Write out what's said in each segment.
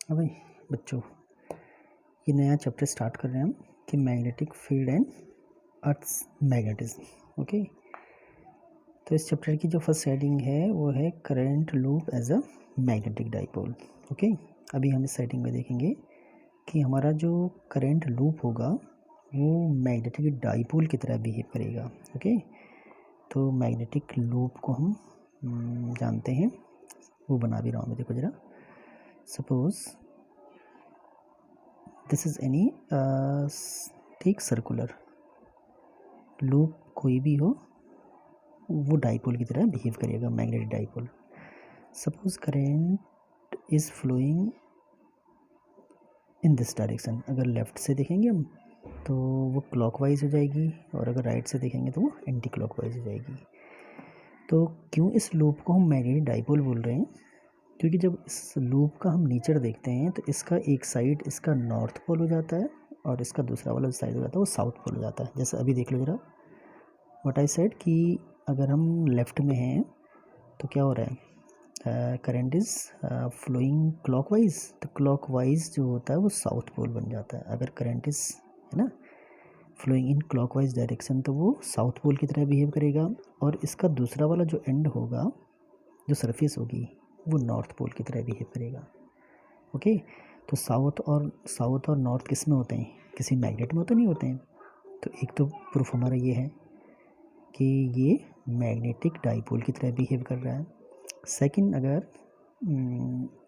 अब भाई बच्चों, ये नया चैप्टर स्टार्ट कर रहे हैं हम कि magnetic field and earth's magnetism. Okay, तो इस चैप्टर की जो फर्स्ट हेडिंग है वो है current loop as a magnetic dipole. Okay, अभी हम इस हेडिंग में देखेंगे कि हमारा जो करंट लूप होगा वो मैग्नेटिक डाइपोल की तरह बिहेव करेगा। ओके, तो मैग्नेटिक लूप को हम जानते हैं, वो बना भी रहा हूँ मैं, देखो ज़रा। सपोज दिस इज़ एनी ठीक सर्कुलर लूप, कोई भी हो वो डाइपोल की तरह बिहेव करेगा, magnetic dipole. Suppose current is flowing in this direction, अगर लेफ़्ट से देखेंगे हम तो वो क्लॉकवाइज हो जाएगी, और अगर राइट से देखेंगे तो वो एंटी क्लॉकवाइज हो जाएगी। तो क्यों इस लूप को हम मैग्नेटिक डाइपोल बोल रहे हैं? क्योंकि जब इस लूप का हम नेचर देखते हैं तो इसका एक साइड इसका नॉर्थ पोल हो जाता है और इसका दूसरा वाला साइड हो जाता है वो साउथ पोल हो जाता है। जैसे अभी देख लो ज़रा, व्हाट आई सेड कि अगर हम लेफ़्ट में हैं तो क्या हो रहा है, करंट इज़ फ्लोइंग क्लॉकवाइज, तो क्लॉकवाइज जो होता है वो साउथ पोल बन जाता है। अगर करंट इज़, है ना, फ्लोइंग इन क्लॉकवाइज डायरेक्शन तो वो साउथ पोल की तरह बिहेव करेगा, और इसका दूसरा वाला जो एंड होगा, जो सरफेस होगी, वो नॉर्थ पोल की तरह बिहेव करेगा। ओके, तो साउथ और नॉर्थ किस में होते हैं? किसी मैग्नेट में तो नहीं होते हैं। तो एक तो प्रूफ हमारा ये है कि ये मैग्नेटिक डाइपोल की तरह बिहेव कर रहा है। सेकंड, अगर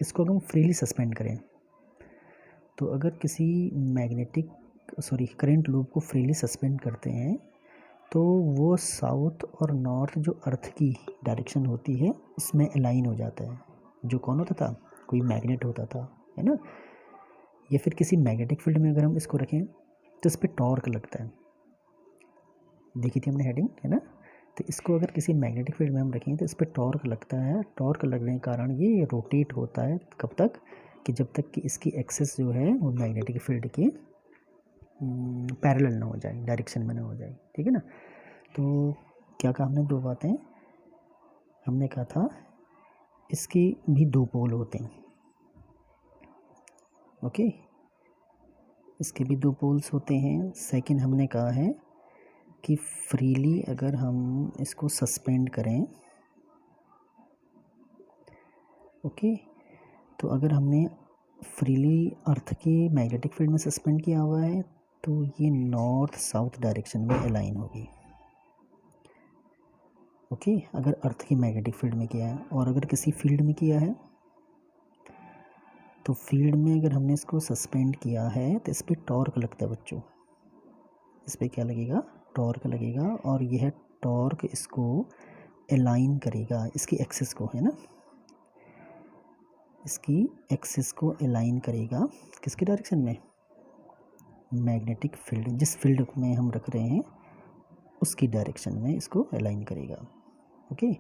इसको हम फ्रीली सस्पेंड करें, तो अगर किसी करंट लूप को फ्रीली सस्पेंड करते हैं तो वो साउथ और नॉर्थ जो अर्थ की डायरेक्शन होती है उसमें अलाइन हो जाता है। जो कौन होता था? कोई मैग्नेट होता था, है ना। या फिर किसी मैग्नेटिक फील्ड में अगर हम इसको रखें तो इस पर टॉर्क लगता है, देखी थी हमने हेडिंग, है ना। तो इसको अगर किसी मैग्नेटिक फील्ड में हम रखें तो इस पर टॉर्क लगता है। टॉर्क लगने के कारण ये रोटेट होता है, कब तक? कि जब तक कि इसकी एक्सेस जो है वो मैग्नेटिक फील्ड के पैरेलल ना हो जाए, डायरेक्शन में ना हो जाए, ठीक है ना। तो क्या कहा हमने? दो बातें हमने कहा था, इसके भी दो पोल होते हैं। ओके, इसके भी दो पोल्स होते हैं। सेकंड, हमने कहा है कि फ्रीली अगर हम इसको सस्पेंड करें, ओके, तो अगर हमने फ्रीली अर्थ के मैग्नेटिक फील्ड में सस्पेंड किया हुआ है तो ये नॉर्थ साउथ डायरेक्शन में अलाइन होगी। ओके, अगर अर्थ की मैग्नेटिक फील्ड में किया है, और अगर किसी फील्ड में किया है तो फील्ड में अगर हमने इसको सस्पेंड किया है तो इस पर टॉर्क लगता है बच्चों। इस पर क्या लगेगा? टॉर्क लगेगा, और यह टॉर्क इसको अलाइन करेगा, इसकी एक्सिस को, है ना, इसकी एक्सिस को अलाइन करेगा किसके डायरेक्शन में? मैग्नेटिक फील्ड, जिस फील्ड में हम रख रहे हैं उसकी डायरेक्शन में इसको अलाइन करेगा। ओके,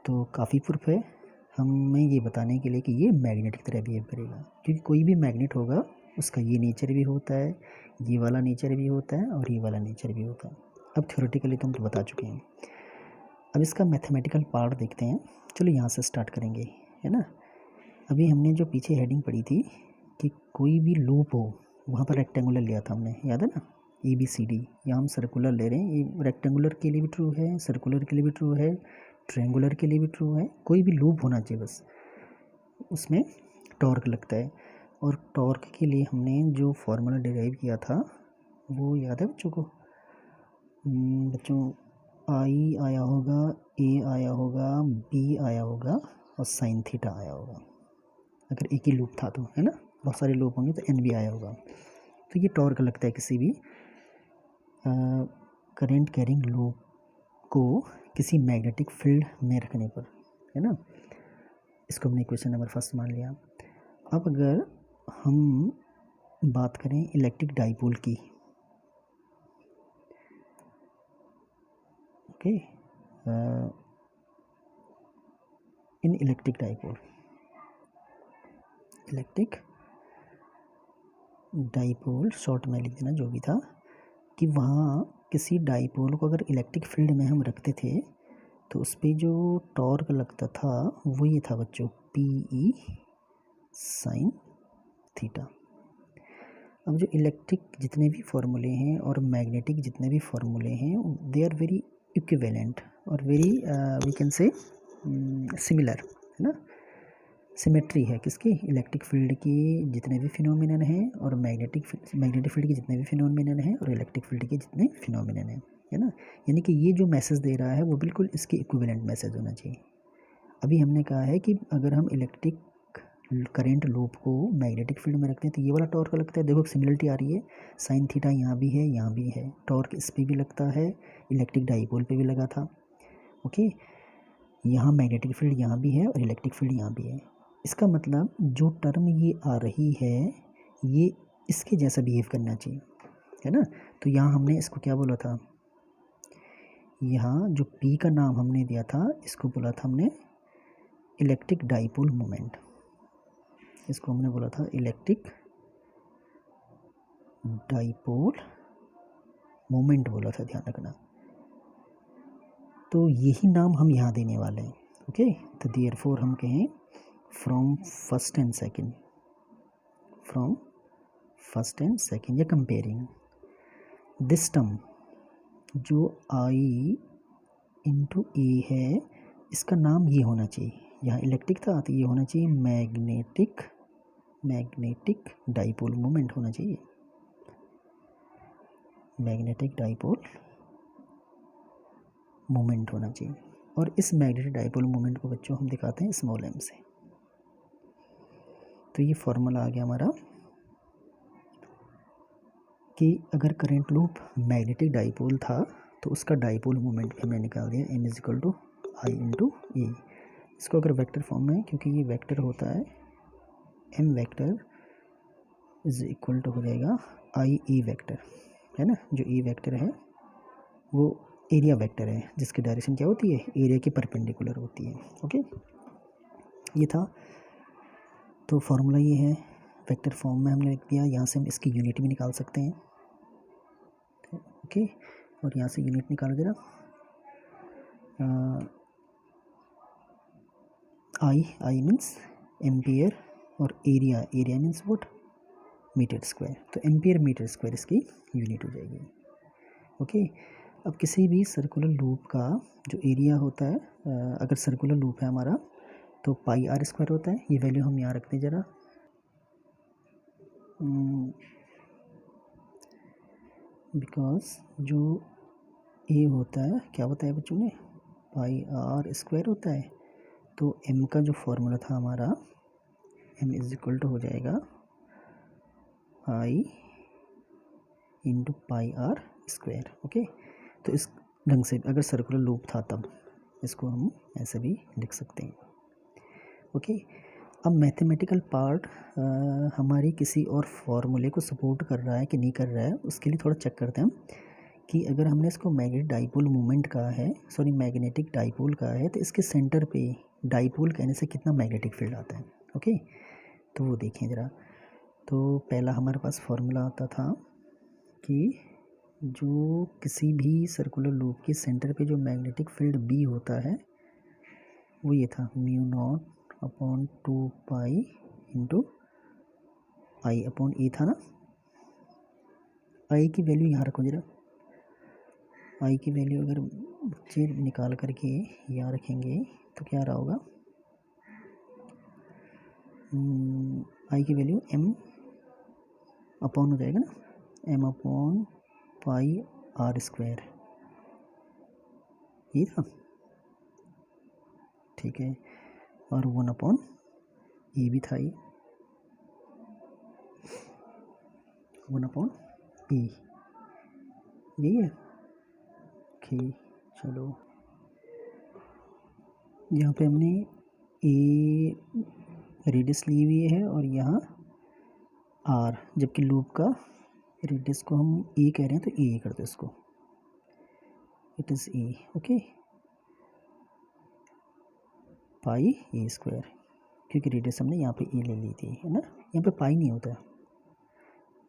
तो काफ़ी प्रूफ है हमें ये बताने के लिए कि ये मैग्नेट की तरह बिहेव करेगा, क्योंकि कोई भी मैग्नेट होगा उसका ये नेचर भी होता है, ये वाला नेचर भी होता है, और ये वाला नेचर भी होता है। अब थ्योरेटिकली तो हम तो बता चुके हैं, अब इसका मैथमेटिकल पार्ट देखते हैं। चलो यहाँ से स्टार्ट करेंगे, है ना। अभी हमने जो पीछे हेडिंग पढ़ी थी कि कोई भी लूप हो, वहाँ पर रेक्टेंगुलर लिया था हमने, याद है ना, ABCD। यहाँ हम सर्कुलर ले रहे हैं, ये रेक्टेंगुलर के लिए भी ट्रू है, सर्कुलर के लिए भी ट्रू है, ट्रायंगुलर के लिए भी ट्रू है। कोई भी लूप होना चाहिए, बस उसमें टॉर्क लगता है। और टॉर्क के लिए हमने जो फॉर्मूला डिराइव किया था वो याद है बच्चों को? बच्चों, I आया होगा, A आया होगा, B आया होगा, और साइन थीटा आया होगा। अगर एक ही लूप था तो, है ना, बहुत सारे लूप होंगे तो N भी आया होगा। तो ये टॉर्क लगता है किसी भी करंट कैरिंग लूप को किसी मैग्नेटिक फील्ड में रखने पर, है ना। इसको हमने क्वेश्चन नंबर फर्स्ट मान लिया। अब अगर हम बात करें इलेक्ट्रिक डाइपोल की, ओके, इन इलेक्ट्रिक डाइपोल शॉर्ट में लिख देना जो भी था, कि वहाँ किसी डाइपोल को अगर इलेक्ट्रिक फील्ड में हम रखते थे तो उस पर जो टॉर्क लगता था वो ये था बच्चों, PE sin थीटा। अब जो इलेक्ट्रिक जितने भी फार्मूले हैं और मैग्नेटिक जितने भी फार्मूले हैं दे आर वेरी इक्विवेलेंट और very we can say similar, है ना। सिमेट्री है किसकी, इलेक्ट्रिक फील्ड की जितने भी फिनोमिनन हैं और मैग्नेटिक फील्ड के जितने भी फिनोमिनन हैं और इलेक्ट्रिक फील्ड के जितने फिनोमिनन हैं, है ना। यानी कि ये जो मैसेज दे रहा है वो बिल्कुल इसके इक्विवेलेंट मैसेज होना चाहिए। अभी हमने कहा है कि अगर हम इलेक्ट्रिक करंट लूप को मैग्नेटिक फील्ड में रखते हैं तो ये वाला टॉर्क लगता है, देखो सिमिलरिटी आ रही है, साइन थीटा यहाँ भी है यहाँ भी है, टॉर्क इस पर भी लगता है, इलेक्ट्रिक डाइपोल पे भी लगा था। ओके, यहाँ मैग्नेटिक फील्ड यहाँ भी है और इलेक्ट्रिक फील्ड यहाँ भी है। इसका मतलब जो टर्म ये आ रही है ये इसके जैसा बिहेव करना चाहिए, है ना। तो यहाँ हमने इसको क्या बोला था, यहाँ जो P का नाम हमने दिया था इसको बोला था हमने इलेक्ट्रिक डाइपोल मोमेंट, इसको हमने बोला था इलेक्ट्रिक डाइपोल मोमेंट बोला था, ध्यान रखना। तो यही नाम हम यहाँ देने वाले हैं। ओके, तो देयरफॉर हम कहें from first and second, from first and second या कंपेयरिंग दिस टर्म जो I इंटू ए है इसका नाम ये होना चाहिए, यहाँ इलेक्ट्रिक था तो ये होना चाहिए मैग्नेटिक डाइपोल मोमेंट होना चाहिए, मैग्नेटिक डाइपोल मोमेंट होना चाहिए। और इस मैग्नेटिक डाइपोल मोमेंट को बच्चों हम दिखाते हैं स्मॉल m से। तो ये फॉर्मूला आ गया हमारा कि अगर करंट लूप मैग्नेटिक डाइपोल था तो उसका डाइपोल मोमेंट भी हमने निकाल दिया, m is equal to I into A. इसको अगर वेक्टर फॉर्म में, क्योंकि ये वेक्टर होता है, m vector is equal to हो जाएगा आई ए वेक्टर, है ना। जो ए वेक्टर है वो एरिया वेक्टर है जिसकी डायरेक्शन क्या होती है, एरिया के परपेंडिकुलर होती है। ओके, ये था। तो फार्मूला ये है, वेक्टर फॉर्म में हमने लिख दिया, यहाँ से हम इसकी यूनिट भी निकाल सकते हैं। ओके, और यहाँ से यूनिट निकाल जरा, आई मीन्स एम्पियर और area means what, metre square. तो एम्पियर मीटर स्क्वायर इसकी यूनिट हो जाएगी। ओके, अब किसी भी सर्कुलर लूप का जो एरिया होता है, अगर सर्कुलर लूप है हमारा तो पाई आर स्क्वायर होता है, ये वैल्यू हम यहाँ रखते हैं ज़रा, बिकॉज जो ए होता है क्या होता है बच्चों ने, पाई आर स्क्वायर होता है। तो एम का जो फॉर्मूला था हमारा, एम इज इक्वल टू हो जाएगा pi into pi R square. Okay, तो इस ढंग से अगर सर्कुलर लूप था तब इसको हम ऐसे भी लिख सकते हैं। ओके, अब मैथमेटिकल पार्ट हमारी किसी और फॉर्मूले को सपोर्ट कर रहा है कि नहीं कर रहा है, उसके लिए थोड़ा चेक करते हैं हम कि अगर हमने इसको मैग्नेटिक डाइपोल मोमेंट कहा है, सॉरी मैग्नेटिक डाइपोल कहा है, तो इसके सेंटर पे डाइपोल कहने से कितना मैग्नेटिक फील्ड आता है। ओके, तो वो देखें ज़रा। तो पहला हमारे पास फॉर्मूला आता था कि जो किसी भी सर्कुलर लूप के सेंटर पे जो मैग्नेटिक फील्ड बी होता है वो ये था, mu not upon 2 pi into I upon A था ना। आई की वैल्यू यहाँ रखो जरा, आई की वैल्यू अगर बच्चे निकाल करके यहाँ रखेंगे तो क्या रहा होगा, आई की वैल्यू एम अपॉन हो जाएगा ना, M upon pi R square, ये था, ठीक है। और 1 अपॉन ए भी था, ये 1 अपॉन ए, यही है। ओके, चलो यहाँ पे हमने ए रेडियस ली हुई है और यहाँ आर, जबकि लूप का रेडियस को हम ए कह रहे हैं तो ए करते हैं इसको, it is a. Okay, pi A square, क्योंकि रेडियस हमने यहाँ पे ए ले ली थी, है ना। यहाँ पे पाई नहीं होता,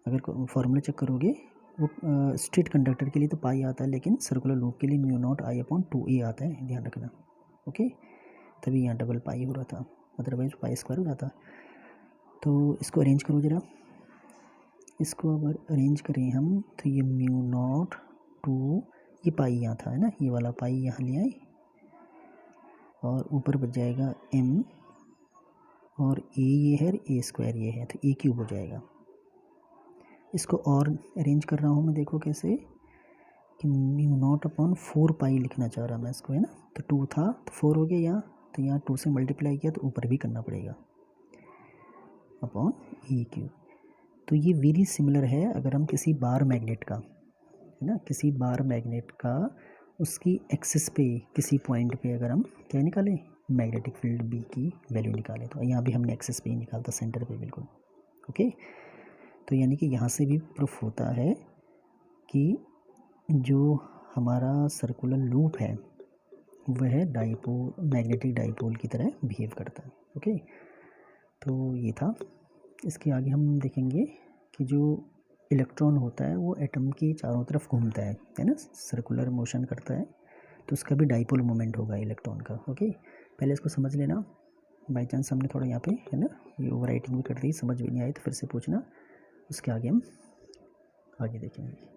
अगर फॉर्मूला चेक करोगे वो स्ट्रेट कंडक्टर के लिए तो पाई आता है, लेकिन सर्कुलर लूप के लिए mu not I upon 2a आता है, ध्यान रखना। ओके, तभी यहाँ डबल पाई हो रहा था, अदरवाइज पाई स्क्वायर हो जाता। तो इसको अरेंज करो ज़रा, इसको अगर अरेंज करें हम तो ये म्यू नॉट टू, ये पाई यहाँ था है ना, ये वाला पाई यहाँ ले आए और ऊपर बच जाएगा m, और a ये है, a स्क्वायर ये है, तो a क्यूब हो जाएगा। इसको और अरेंज कर रहा हूँ मैं, देखो कैसे कि म्यू नॉट अपॉन 4 पाई लिखना चाह रहा मैं इसको है ना, तो 2 था तो 4 हो गया यहाँ, तो यहाँ 2 से मल्टीप्लाई किया तो ऊपर भी करना पड़ेगा अपॉन ए क्यूब। तो ये वेरी सिमिलर है अगर हम किसी बार मैग्नेट का है ना, किसी बार मैग्नेट का उसकी एक्सिस पे किसी पॉइंट पे अगर हम क्या निकालें, मैग्नेटिक फील्ड बी की वैल्यू निकालें, तो यहाँ भी हमने एक्सिस पे ही निकालता, सेंटर पे बिल्कुल। ओके, तो यानी कि यहाँ से भी प्रूफ होता है कि जो हमारा सर्कुलर लूप है वह डाइपोल, मैग्नेटिक डाइपोल की तरह बिहेव करता है। ओके, तो ये था। इसके आगे हम देखेंगे कि जो इलेक्ट्रॉन होता है वो एटम के चारों तरफ घूमता है ना, सर्कुलर मोशन करता है, तो उसका भी डाइपोल मोमेंट होगा इलेक्ट्रॉन का। ओके, पहले इसको समझ लेना, बाई चांस हमने थोड़ा यहाँ पे है ना ये ओवर राइटिंग भी कर दी, समझ भी नहीं आई तो फिर से पूछना, उसके आगे हम आगे देखेंगे।